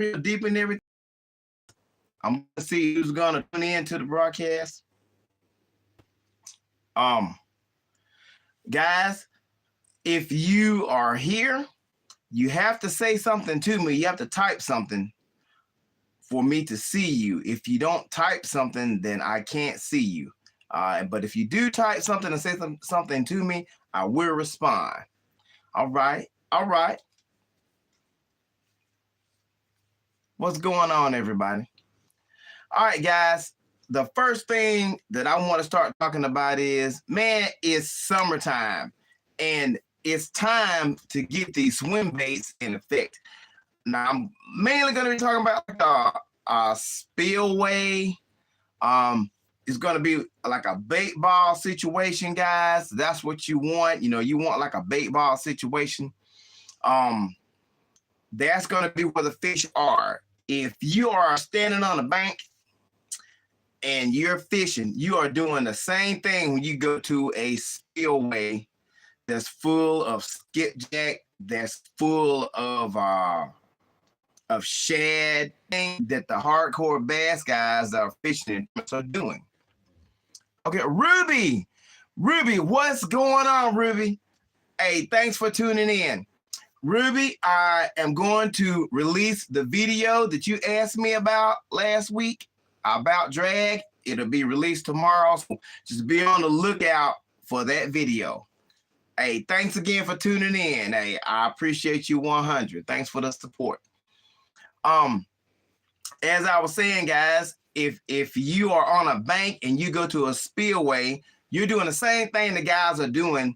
deep in everything. I'm gonna see who's gonna tune in to the broadcast. Guys, if you are here, you have to say something to me. You have to type something for me to see you. If you don't type something, then I can't see you. But if you do type something and say something to me, I will respond. All right. All right. What's going on, everybody? All right, guys. The first thing that I want to start talking about is, man, it's summertime. And it's time to get these swim baits in effect. Now, I'm mainly going to be talking about a spillway. It's going to be like a bait ball situation, guys. That's what you want. You know, you want like a bait ball situation. That's going to be where the fish are. If you are standing on a bank and you're fishing, you are doing the same thing when you go to a spillway that's full of skipjack, that's full of shad, that the hardcore bass guys that are fishing are doing. Okay, Ruby, what's going on, Ruby? Hey, thanks for tuning in. Ruby, I am going to release the video that you asked me about last week about drag. It'll be released tomorrow, so just be on the lookout for that video. Hey, thanks again for tuning in. Hey, I appreciate you 100. Thanks for the support. As I was saying, guys, if you are on a bank and you go to a spillway, you're doing the same thing the guys are doing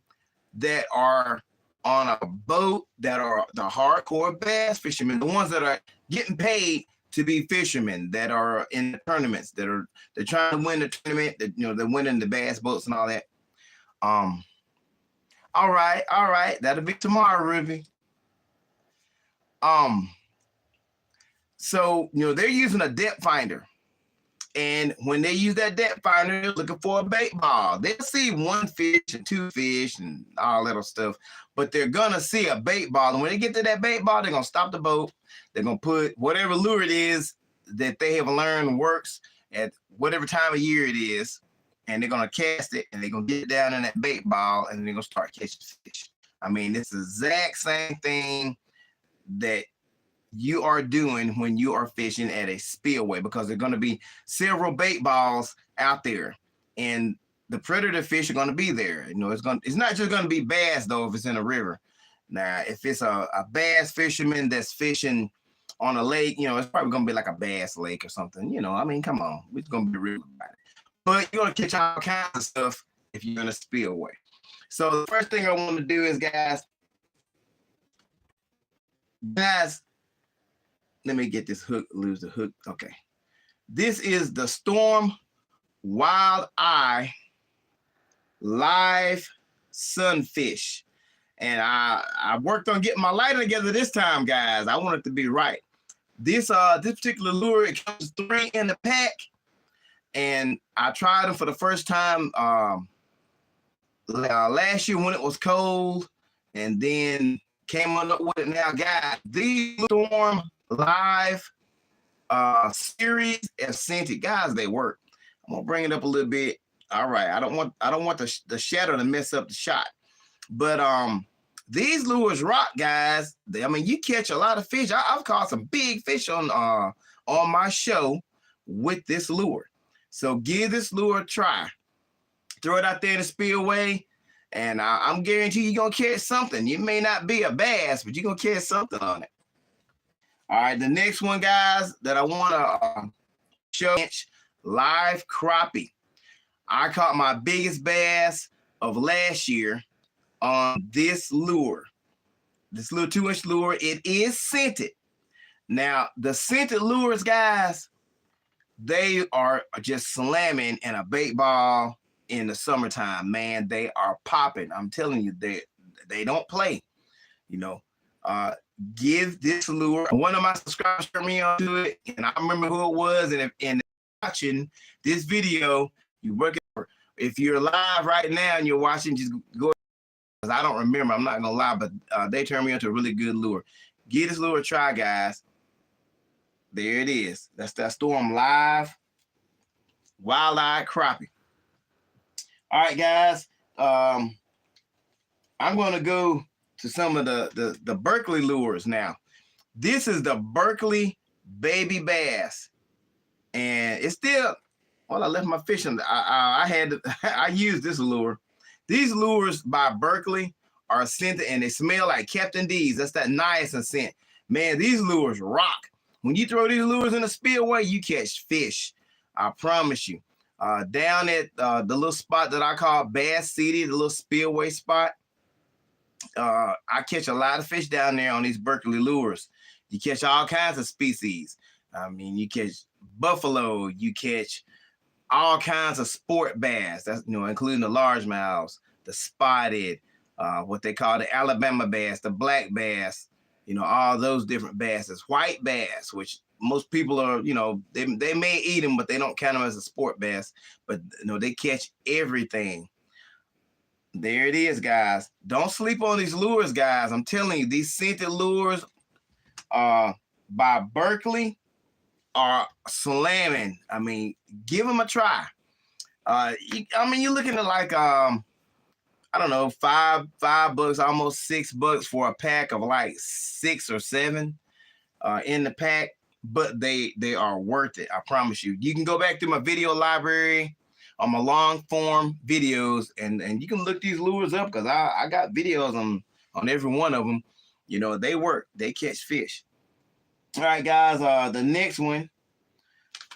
that are on a boat, that are the hardcore bass fishermen, the ones that are getting paid to be fishermen, that are in the tournaments, they're trying to win the tournament, that, you know, they're winning the bass boats and all that. All right, that'll be tomorrow, Ruby. So, you know, they're using a depth finder. And when they use that depth finder, they're looking for a bait ball. They'll see one fish and two fish and all that stuff, but they're gonna see a bait ball. And when they get to that bait ball, they're gonna stop the boat. They're gonna put whatever lure it is that they have learned works at whatever time of year it is, and they're gonna cast it, and they're gonna get it down in that bait ball, and they're gonna start catching fish. I mean, it's the exact same thing that you are doing when you are fishing at a spillway, because there are going to be several bait balls out there, and the predator fish are going to be there. You know, it's not just going to be bass though if it's in a river. Now, if it's a bass fisherman that's fishing on a lake, you know, it's probably going to be like a bass lake or something. You know, I mean, come on, we're going to be real about it. But you're going to catch all kinds of stuff if you're in a spillway. So the first thing I want to do is, guys, let me get this hook, lose the hook. Okay. This is the Storm Wild Eye Live Sunfish. And I worked on getting my lighter together this time, guys. I want it to be right. This particular lure, it comes 3 in the pack. And I tried them for the first time last year when it was cold, and then came up with it now, guys. These Storm Live series and scented, guys, they work. I'm gonna bring it up a little bit. All right, I don't want the shadow to mess up the shot, but these lures rock, guys. I mean, you catch a lot of fish. I've caught some big fish on my show with this lure. So give this lure a try. Throw it out there in the spillway, and I'm guaranteed you're gonna catch something. It may not be a bass, but you're gonna catch something on it. All right, the next one, guys, that I want to show, live crappie. I caught my biggest bass of last year on this lure. This little 2-inch lure. It is scented. Now, the scented lures, guys, they are just slamming in a bait ball in the summertime. Man, they are popping. I'm telling you, they don't play. You know, give this lure. One of my subscribers turned me on to it, and I remember who it was. And if watching this video, you work it. If you're live right now and you're watching, just go. Because I don't remember. I'm not gonna lie, but they turned me on to a really good lure. Give this lure a try, guys. There it is. That's that Storm Live Wild-Eyed Crappie. All right, guys. I'm going to go to some of the Berkeley lures now. This is the Berkeley Baby Bass. And it's still, well, I left my fishing. I used this lure. These lures by Berkeley are scented and they smell like Captain D's. That's that niacin scent. Man, these lures rock. When you throw these lures in a spillway, you catch fish. I promise you. Down at the little spot that I call Bass City, the little spillway spot, I catch a lot of fish down there on these Berkeley lures. You catch all kinds of species. I mean, you catch buffalo, you catch all kinds of sport bass. That's, you know, including the largemouths, the spotted, what they call the Alabama bass, the black bass, you know, all those different basses. White bass, which most people are, you know, they may eat them, but they don't count them as a sport bass. But, you know, they catch everything. There it is, guys. Don't sleep on these lures, guys. I'm telling you, these scented lures by Berkeley are slamming. I mean, give them a try. I mean, you're looking at like, I don't know, $5, almost $6 for a pack of like 6 or 7 in the pack, but they are worth it. I promise you. You can go back through my video library on my long form videos, and you can look these lures up because I got videos on every one of them. You know, they work. They catch fish. All right, guys. The next one,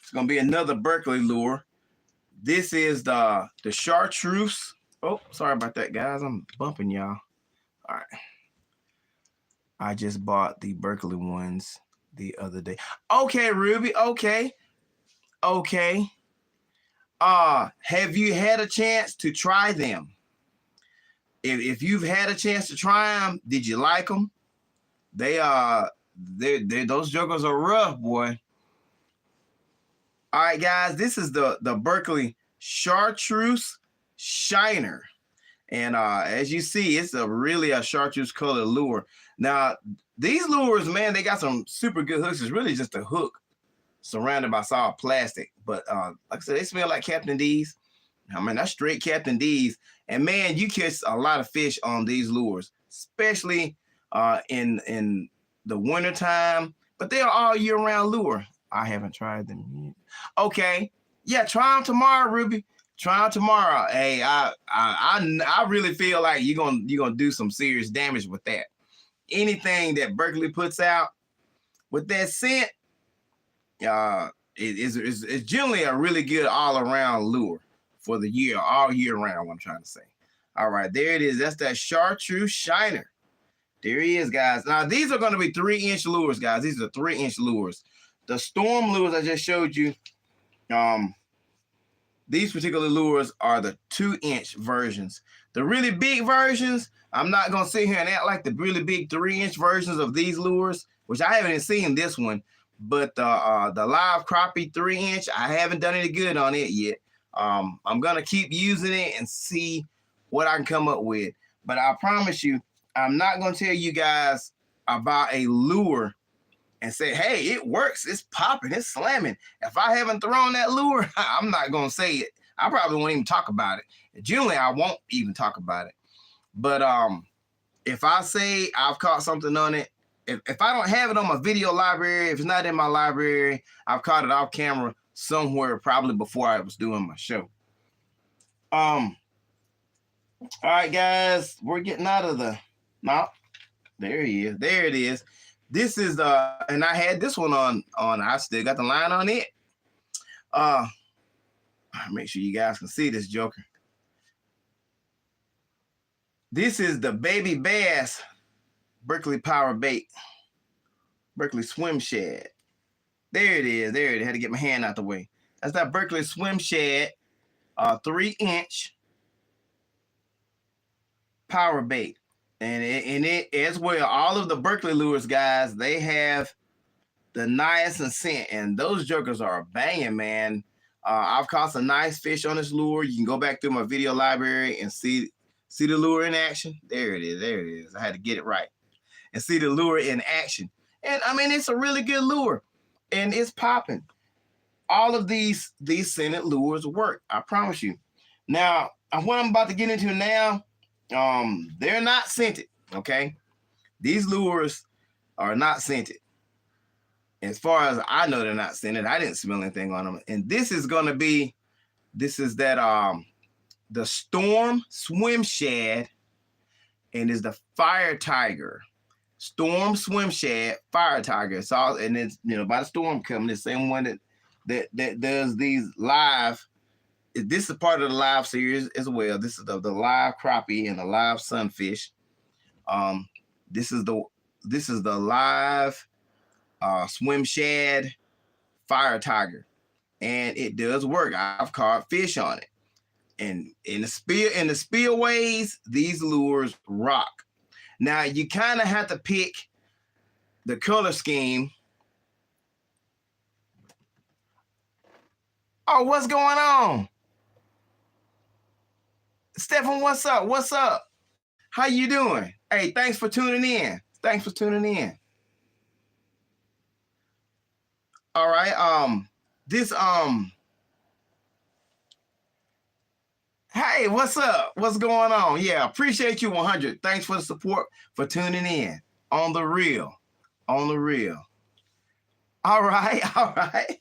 it's gonna be another Berkeley lure. This is the Chartreuse. Oh, sorry about that, guys. I'm bumping y'all. All right. I just bought the Berkeley ones the other day. Okay, Ruby. Okay. Have you had a chance to try them? If you've had a chance to try them, did you like them? Those jokers are rough, boy. All right, guys, this is the Berkeley Chartreuse Shiner. And as you see, it's really a chartreuse colored lure. Now, these lures, man, they got some super good hooks. It's really just a hook surrounded by solid plastic. But like I said, they smell like Captain D's. I mean, that's straight Captain D's. And man, you catch a lot of fish on these lures, especially in the wintertime. But they are all year-round lure. I haven't tried them yet. Okay. Yeah, try them tomorrow, Ruby. Try them tomorrow. Hey, I really feel like you're gonna do some serious damage with that. Anything that Berkeley puts out with that scent, it's generally a really good all-around lure for the year, all year round, what I'm trying to say. All right, there it is. That's that Chartreuse Shiner. There he is, guys. Now, these are going to be 3-inch lures, guys. These are 3-inch lures. The Storm lures I just showed you, these particular lures are the 2-inch versions. The really big versions, I'm not going to sit here and act like the really big 3-inch versions of these lures, which I haven't even seen this one. But the live crappie 3-inch, I haven't done any good on it yet. I'm going to keep using it and see what I can come up with. But I promise you, I'm not going to tell you guys about a lure and say, hey, it works, it's popping, it's slamming. If I haven't thrown that lure, I'm not going to say it. I probably won't even talk about it. Generally, I won't even talk about it. But if I say I've caught something on it, if I don't have it on my video library, if it's not in my library, I've caught it off camera somewhere, probably before I was doing my show. All right, guys, we're getting out of the, no, there he is. There it is. This is and I had this one on, I still got the line on it. Make sure you guys can see this joker. This is the Baby Bass Berkeley Power Bait, Berkeley Swim Shad. There it is. There it is. I had to get my hand out the way. That's that Berkeley Swim Shad, 3-inch power bait. And it as well, all of the Berkeley lures, guys, they have the niacin scent, and those jokers are banging, man. I've caught some nice fish on this lure. You can go back through my video library and see the lure in action. There it is. There it is. I had to get it right. And see the lure in action. And I mean, it's a really good lure. and it's popping. All of these scented lures work, I promise you. Now, what I'm about to get into now, they're not scented, okay? These lures are not scented. As far as I know, they're not scented. I didn't smell anything on them. And this is that the Storm Swim Shad, and is the Fire Tiger. Storm Swim Shad, Fire Tiger. It's all, and it's, you know, by the Storm Company, the same one that does these live. This is part of the live series as well. This is the live crappie and the live sunfish. This is the live Swim Shad Fire Tiger, and it does work. I've caught fish on it, and in the spillways, these lures rock. Now you kind of have to pick the color scheme. Oh, what's going on, Stefan? What's up? What's up? How you doing? Hey, thanks for tuning in. Thanks for tuning in. All right. Hey, what's up? What's going on? Yeah, appreciate you 100. Thanks for the support, for tuning in on the real. On the real. All right, all right.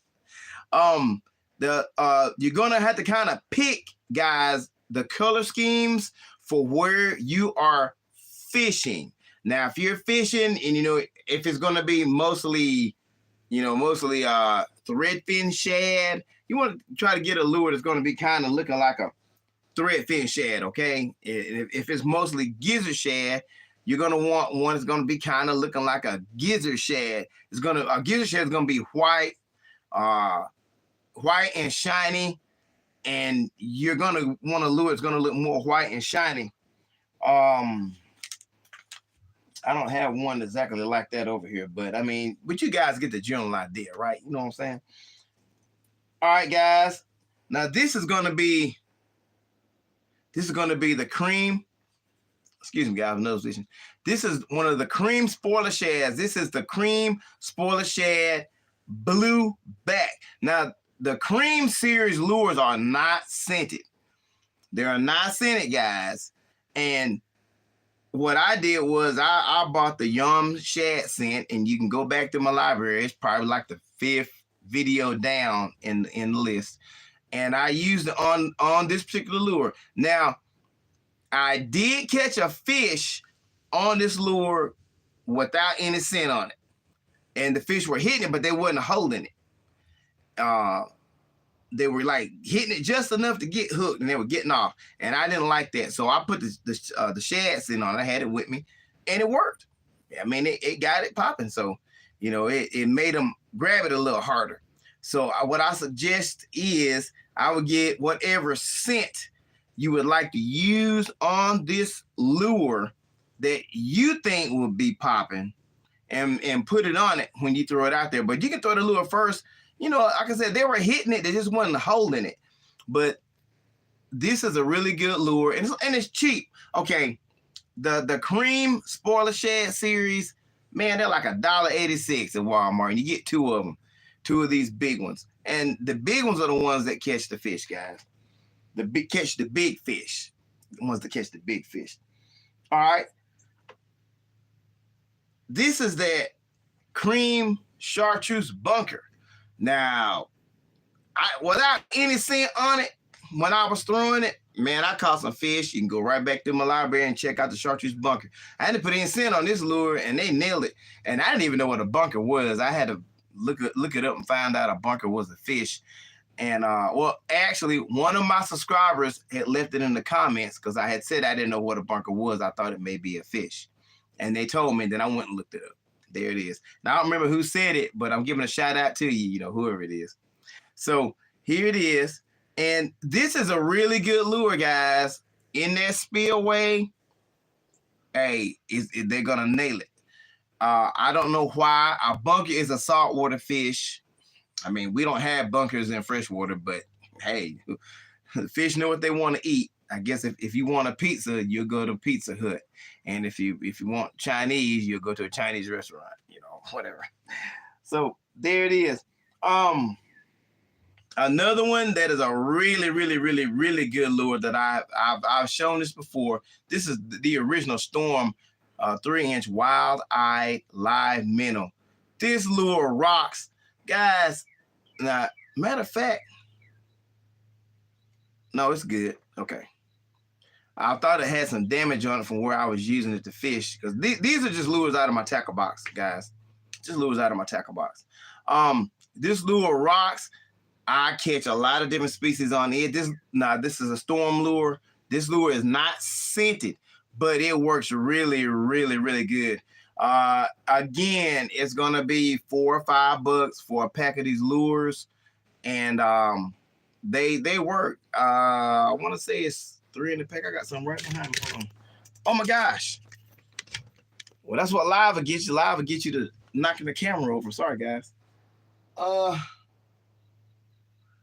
You're gonna have to kind of pick, guys, the color schemes for where you are fishing. Now, if you're fishing and, you know, if it's gonna be mostly threadfin shad, you want to try to get a lure that's going to be kind of looking like a threadfin shad, okay? If it's mostly gizzard shad, you're going to want one that's going to be kind of looking like a gizzard shad. A gizzard shad is going to be white and shiny, and you're going to want a lure that's going to look more white and shiny. I don't have one exactly like that over here, but you guys get the general idea, right? You know what I'm saying? All right, guys. Now this is gonna be the cream. Excuse me, guys. Nose vision. This is one of the cream spoiler shads. This is the cream spoiler shad blue back. Now the cream series lures are not scented. They are not scented, guys. And what I did was I bought the Yum Shad scent, and you can go back to my library. It's probably like the 5th video down in the list. And I used it on this particular lure. Now, I did catch a fish on this lure without any scent on it. And the fish were hitting it, but they wasn't holding it. They were like hitting it just enough to get hooked, and they were getting off. And I didn't like that. So I put the shad scent on it. I had it with me, and it worked. It got it popping. So, you know, it made them grab it a little harder. So what I suggest is I would get whatever scent you would like to use on this lure that you think will be popping, and put it on it when you throw it out there. But you can throw the lure first. You know, like I said, they were hitting it. They just wasn't holding it. But this is a really good lure, and it's cheap. Okay, the cream spoiler shad series, man, they're like $1.86 at Walmart, and you get 2 of them, 2 of these big ones. And the big ones are the ones that catch the fish, guys. Catch the big fish. The ones that catch the big fish. All right. This is that cream chartreuse bunker. Now, without any scent on it, when I was throwing it, man, I caught some fish. You can go right back to my library and check out the chartreuse bunker. I had to put any scent on this lure, and they nailed it. And I didn't even know what a bunker was. I had to look it up and find out a bunker was a fish. And actually, one of my subscribers had left it in the comments because I had said I didn't know what a bunker was. I thought it may be a fish. And they told me, then I went and looked it up. There it is. Now, I don't remember who said it, but I'm giving a shout out to you, you know, whoever it is. So here it is. And this is a really good lure, guys. In that spillway, hey, they're going to nail it. I don't know why. A bunker is a saltwater fish. We don't have bunkers in freshwater, but hey, the fish know what they want to eat. I guess if you want a pizza, you'll go to Pizza Hut. And if you want Chinese, you'll go to a Chinese restaurant, you know, whatever. So there it is. Another one that is a really good lure that I've shown this before. This is the original Storm 3-inch Wild Eye Live Minnow. This lure rocks, guys. Now, matter of fact, no, it's good. Okay. I thought it had some damage on it from where I was using it to fish, because these are just lures out of my tackle box, guys. Just lures out of my tackle box. This lure rocks. I catch a lot of different species on it. This is a Storm lure. This lure is not scented, but it works really good. Again, it's gonna be $4 or $5 for a pack of these lures, and they work. I want to say it's 3 in the pack. I got some right behind me. Hold on. Oh my gosh. Well, that's what live will get you. Live will get you to knocking the camera over. Sorry, guys.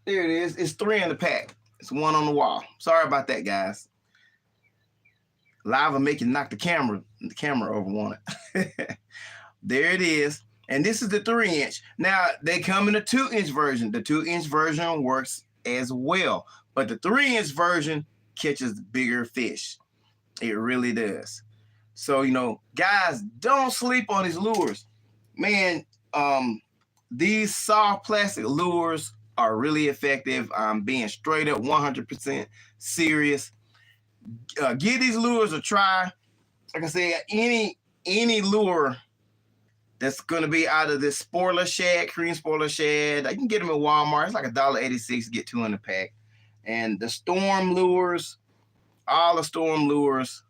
There it is. It's 3 in the pack. It's 1 on the wall. Sorry about that, guys. Live will make you knock the camera over on it. There it is. And this is the 3-inch. Now, they come in a 2-inch version. The 2-inch version works as well. But the 3-inch version catches bigger fish. It really does. So, you know, guys, don't sleep on these lures. Man, these soft plastic lures are really effective. I'm being straight up 100% serious. Give these lures a try. Like I said, any lure that's gonna be out of this spoiler shad, cream spoiler shad, you can get them at Walmart. It's like $1.86 to get 2 in the pack. And the Storm lures, all the Storm lures,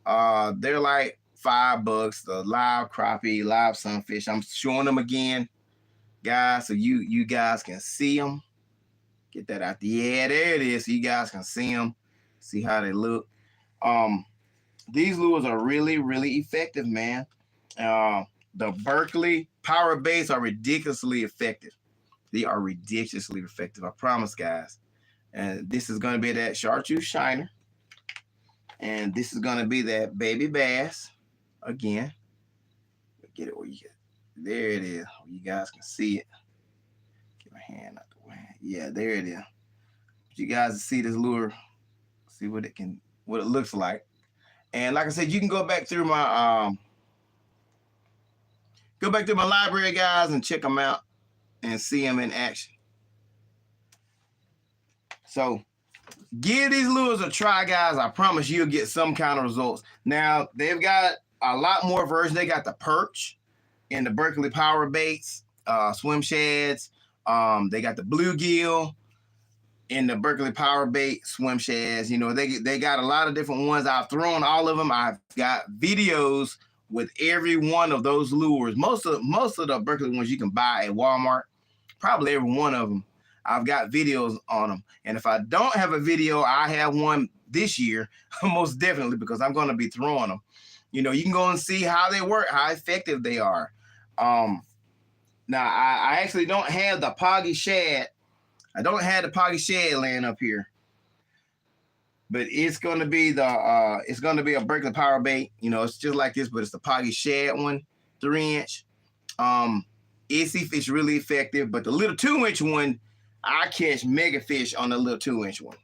they're like $5. The live crappie, live sunfish. I'm showing them again, guys, so you guys can see them. Get that out the air. There it is. So you guys can see them, see how they look. These lures are really effective, man. The Berkeley Power Baits are ridiculously effective. They are ridiculously effective, I promise, guys. And this is going to be that Chartreuse Shiner. And this is going to be that Baby Bass. Again, get it where you get it. There it is. You guys can see it. Get my hand out the way. Yeah, there it is. You guys see this lure. See what it looks like. And like I said, you can go back through my library, guys, and check them out and see them in action. So give these lures a try, guys. I promise you'll get some kind of results. Now, they've got a lot more versions. They got the perch in the Berkeley Power Baits, swim shads. They got the bluegill in the Berkeley Power Bait swim shads. You know, they got a lot of different ones. I've thrown all of them. I've got videos with every one of those lures. Most of the Berkeley ones you can buy at Walmart. Probably every one of them. I've got videos on them. And if I don't have a video, I have one this year, most definitely, because I'm going to be throwing them. You know, you can go and see how they work, how effective they are. Now, I actually don't have the Poggy Shad. I don't have the Poggy Shad laying up here. But it's going to be a Berkeley Power Bait. You know, it's just like this, but it's the Poggy Shad one, 3-inch. It's really effective, but the little 2-inch one, I catch mega fish on the little 2-inch one.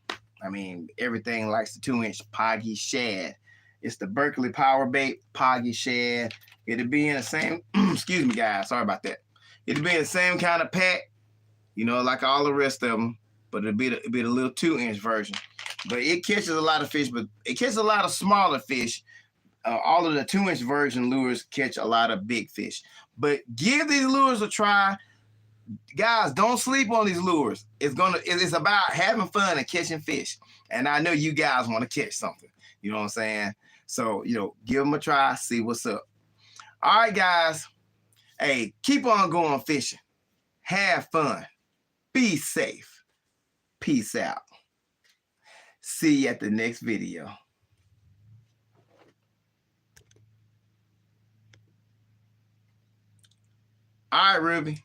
I mean, everything likes the 2-inch Poggy Shad. It's the Berkeley Power Bait Poggy Shad. It'll be in the same, excuse me, guys, sorry about that. It'll be in the same kind of pack, you know, like all the rest of them, but it'll be the little 2-inch version. But it catches a lot of fish, but it catches a lot of smaller fish. All of the 2-inch version lures catch a lot of big fish. But give these lures a try. Guys, don't sleep on these lures. It's about having fun and catching fish. And I know you guys want to catch something. You know what I'm saying? So, you know, give them a try, see what's up. All right, guys. Hey, keep on going fishing. Have fun. Be safe. Peace out. See you at the next video. All right, Ruby.